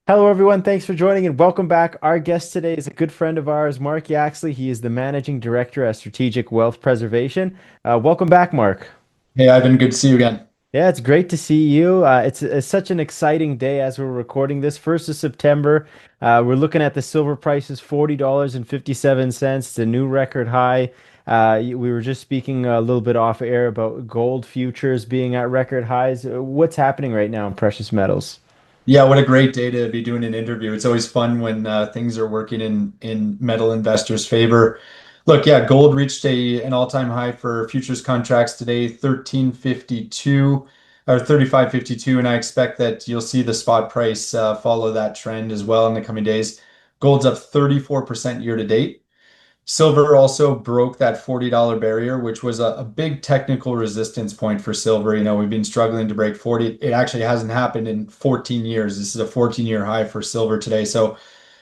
Hello, everyone. Thanks for joining and welcome back. Our guest today is a good friend of ours, Mark Yaxley. He is the Managing Director at Strategic Wealth Preservation. Welcome back, Mark. Hey, Ivan, good to see you again. Yeah, it's great to see you. It's such an exciting day as we're recording this. 1st of September. We're looking at the silver prices, $40.57. It's a new record high. We were just speaking a little bit off air about gold futures being at record highs. What's happening right now in precious metals? Yeah, what a great day to be doing an interview. It's always fun when things are working in metal investors' favor. Look, yeah, gold reached an all-time high for futures contracts today, 1352 or 3552, and I expect that you'll see the spot price follow that trend as well in the coming days. Gold's up 34% year to date. Silver also broke that $40 barrier, which was a big technical resistance point for silver. We've been struggling to break 40. It actually hasn't happened in 14 years. This is a 14-year high for silver today. So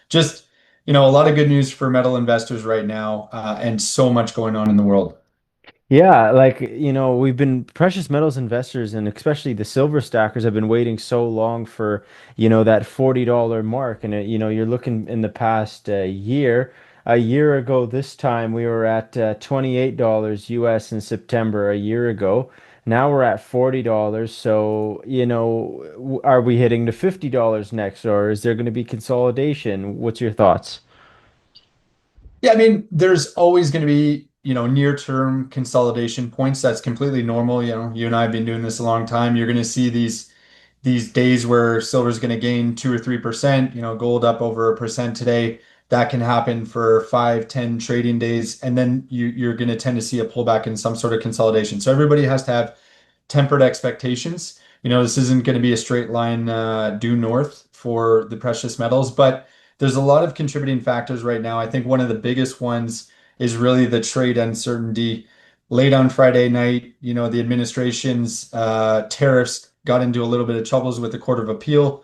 just, a lot of good news for metal investors right now, and so much going on in the world. Yeah, we've been precious metals investors and especially the silver stackers have been waiting so long for, that $40 mark. And, you're looking in the past year. A year ago, this time we were at $28 US in September a year ago. Now we're at $40. So, are we hitting the $50 next, or is there going to be consolidation? What's your thoughts? Yeah, I mean, there's always going to be, near-term consolidation points. That's completely normal. You and I have been doing this a long time. You're going to see these days where silver's going to gain 2 or 3%, gold up over 1% today. That can happen for 5, 10 trading days, and then you're going to tend to see a pullback in some sort of consolidation. So everybody has to have tempered expectations. This isn't going to be a straight line due north for the precious metals, but there's a lot of contributing factors right now. I think one of the biggest ones is really the trade uncertainty. Late on Friday night, the administration's tariffs got into a little bit of troubles with the Court of Appeal.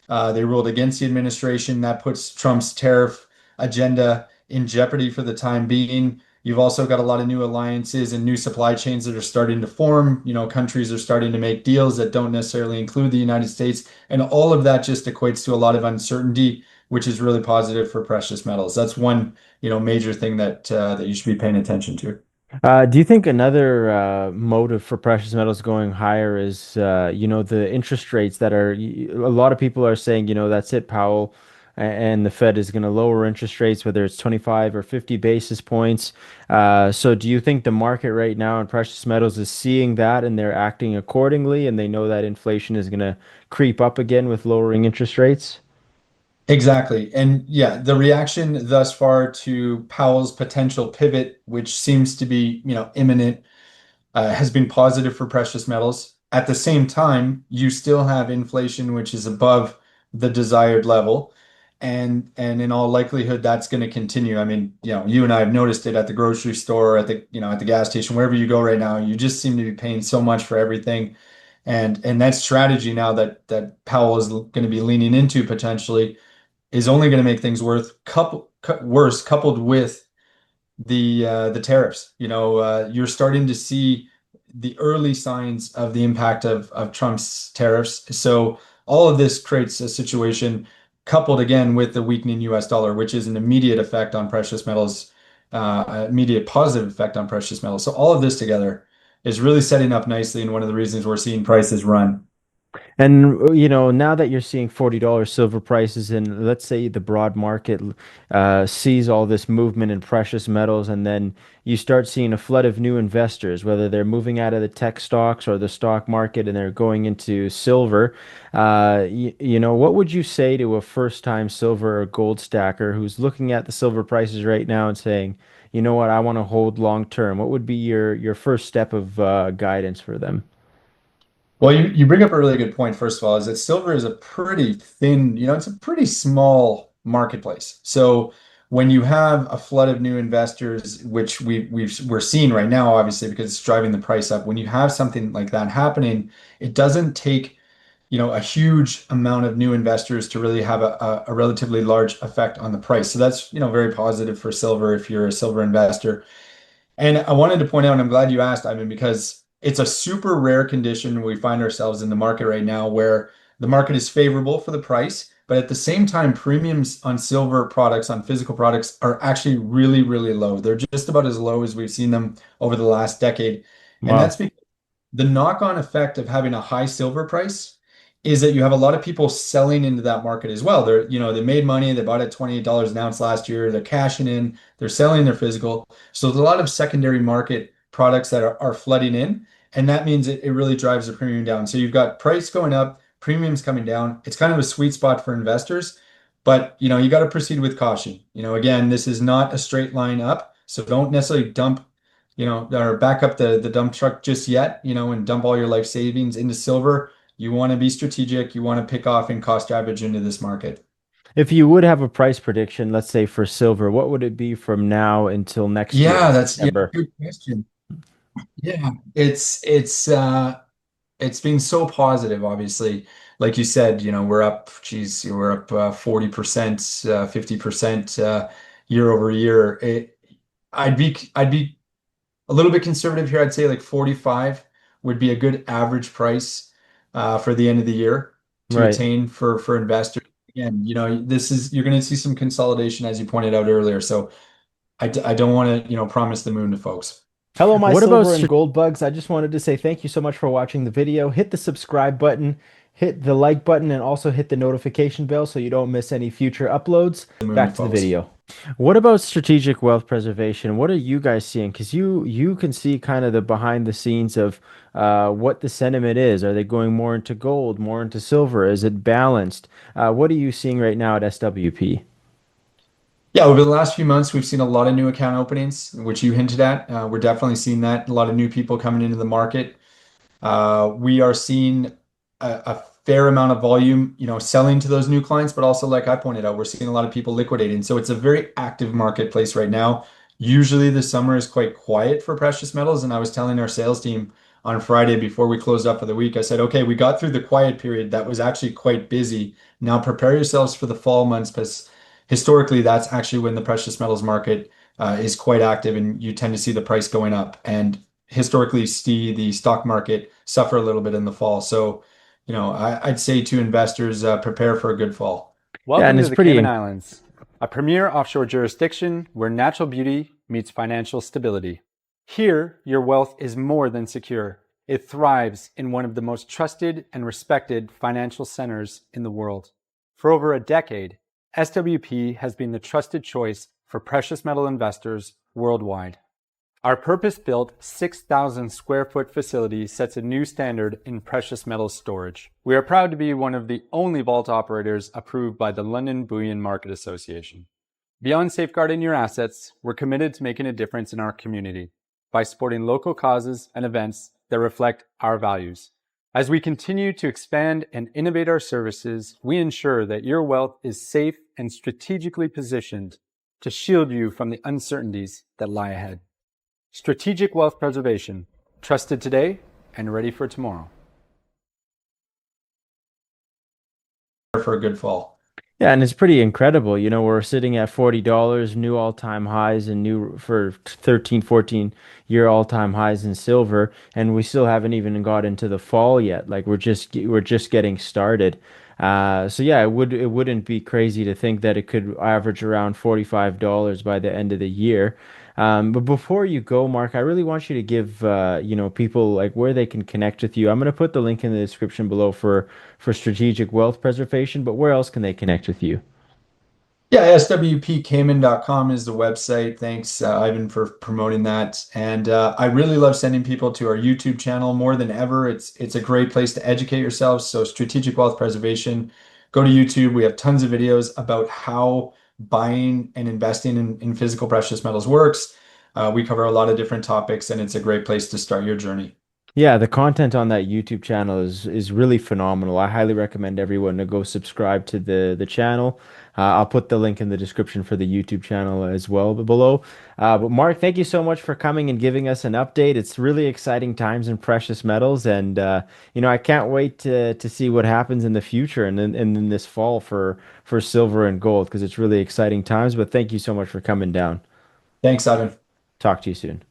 They ruled against the administration. That puts Trump's tariff agenda in jeopardy for the time being. You've also got a lot of new alliances and new supply chains that are starting to form. Countries are starting to make deals that don't necessarily include the United States. And all of that just equates to a lot of uncertainty, which is really positive for precious metals. That's one, major thing that you should be paying attention to. Do you think another motive for precious metals going higher is, the interest rates that a lot of people are saying, that's it, Powell, and the Fed is going to lower interest rates, whether it's 25 or 50 basis points. So do you think the market right now in precious metals is seeing that and they're acting accordingly and they know that inflation is going to creep up again with lowering interest rates? Exactly. And yeah, the reaction thus far to Powell's potential pivot, which seems to be, imminent, has been positive for precious metals. At the same time, you still have inflation, which is above the desired level. And in all likelihood, that's going to continue. I mean, you and I have noticed it at the grocery store, at the gas station, wherever you go right now, you just seem to be paying so much for everything. And that strategy now that Powell is going to be leaning into potentially is only going to make things worse, coupled with the tariffs. You're starting to see the early signs of the impact of Trump's tariffs. So all of this creates a situation coupled again with the weakening US dollar, which is an immediate effect on precious metals, immediate positive effect on precious metals. So all of this together is really setting up nicely, and one of the reasons we're seeing prices run. And now that you're seeing $40 silver prices, and let's say the broad market sees all this movement in precious metals, and then you start seeing a flood of new investors, whether they're moving out of the tech stocks or the stock market and they're going into silver. What would you say to a first-time silver or gold stacker who's looking at the silver prices right now and saying, you know what, I want to hold long term? What would be your first step of guidance for them? Well, you bring up a really good point, first of all, is that silver is a pretty thin, it's a pretty small marketplace. So when you have a flood of new investors, which we're seeing right now, obviously, because it's driving the price up, when you have something like that happening, it doesn't take, a huge amount of new investors to really have a relatively large effect on the price. So that's, very positive for silver if you're a silver investor. And I wanted to point out, and I'm glad you asked, Ivan, because it's a super rare condition we find ourselves in the market right now where the market is favorable for the price, But at the same time, premiums on silver products, on physical products, are actually really, really low. They're just about as low as we've seen them over the last decade. And that's Wow. because the knock-on effect of having a high silver price is that you have a lot of people selling into that market as well. They made money, they bought it $28 an ounce last year, they're cashing in, they're selling their physical. So there's a lot of secondary market products that are flooding in, and that means it really drives the premium down. So you've got price going up, premiums coming down. It's kind of a sweet spot for investors, but you got to proceed with caution. Again, this is not a straight line up, so don't necessarily dump or back up the dump truck just yet, and dump all your life savings into silver. You want to be strategic. You want to pick off and cost average into this market. If you would have a price prediction, let's say for silver, what would it be from now until next year Yeah, in that's September? good question. Yeah, it's been so positive, obviously. Like you said, we're up 40%, 50% year over year. I'd be a little bit conservative here. I'd say like 45 would be a good average price for the end of the year to Right. attain for investors. Again, you're going to see some consolidation as you pointed out earlier. So I don't want to, promise the moon to folks. Hello, my What about silver and gold bugs. I just wanted to say thank you so much for watching the video. Hit the subscribe button, hit the like button, and also hit the notification bell so you don't miss any future uploads. the moon to Back to the folks? video. What about strategic wealth preservation? What are you guys seeing? Because you can see kind of the behind the scenes of what the sentiment is. Are they going more into gold, more into silver? Is it balanced? What are you seeing right now at SWP? Yeah, over the last few months, we've seen a lot of new account openings, which you hinted at. We're definitely seeing that. A lot of new people coming into the market. We are seeing a fair amount of volume, selling to those new clients, but also, like I pointed out, we're seeing a lot of people liquidating. So it's a very active marketplace right now. Usually the summer is quite quiet for precious metals. And I was telling our sales team on Friday before we closed up for the week, I said, okay, we got through the quiet period that was actually quite busy. Now prepare yourselves for the fall months because historically that's actually when the precious metals market is quite active and you tend to see the price going up. And historically see the stock market suffer a little bit in the fall. So, I'd say to investors, prepare for a good fall. Yeah, and Welcome to it's the pretty Cayman Islands, a premier offshore jurisdiction where natural beauty meets financial stability. Here, your wealth is more than secure. It thrives in one of the most trusted and respected financial centers in the world. For over a decade, SWP has been the trusted choice for precious metal investors worldwide. Our purpose-built 6,000 square foot facility sets a new standard in precious metals storage. We are proud to be one of the only vault operators approved by the London Bullion Market Association. Beyond safeguarding your assets, we're committed to making a difference in our community by supporting local causes and events that reflect our values. As we continue to expand and innovate our services, we ensure that your wealth is safe and strategically positioned to shield you from the uncertainties that lie ahead. Strategic wealth preservation, trusted today and ready for tomorrow. For a good fall. Yeah, and it's pretty incredible. We're sitting at $40, new all-time highs and new for 13, 14 year all-time highs in silver, and we still haven't even got into the fall yet. Like we're just getting started. So yeah, it wouldn't be crazy to think that it could average around $45 by the end of the year. But before you go, Mark, I really want you to give people like where they can connect with you. I'm gonna put the link in the description below for strategic wealth preservation, but where else can they connect with you? Yeah, swpcayman.com is the website. Thanks, Ivan, for promoting that. And I really love sending people to our YouTube channel more than ever. It's a great place to educate yourselves. So strategic wealth preservation, go to YouTube. We have tons of videos about how buying and investing in physical precious metals works. We cover a lot of different topics, and it's a great place to start your journey. Yeah, the content on that YouTube channel is really phenomenal. I highly recommend everyone to go subscribe to the channel. I'll put the link in the description for the YouTube channel as well below. But Mark, thank you so much for coming and giving us an update. It's really exciting times in precious metals, and I can't wait to see what happens in the future and in this fall for silver and gold because it's really exciting times. But thank you so much for coming down. Thanks, Ivan. Talk to you soon.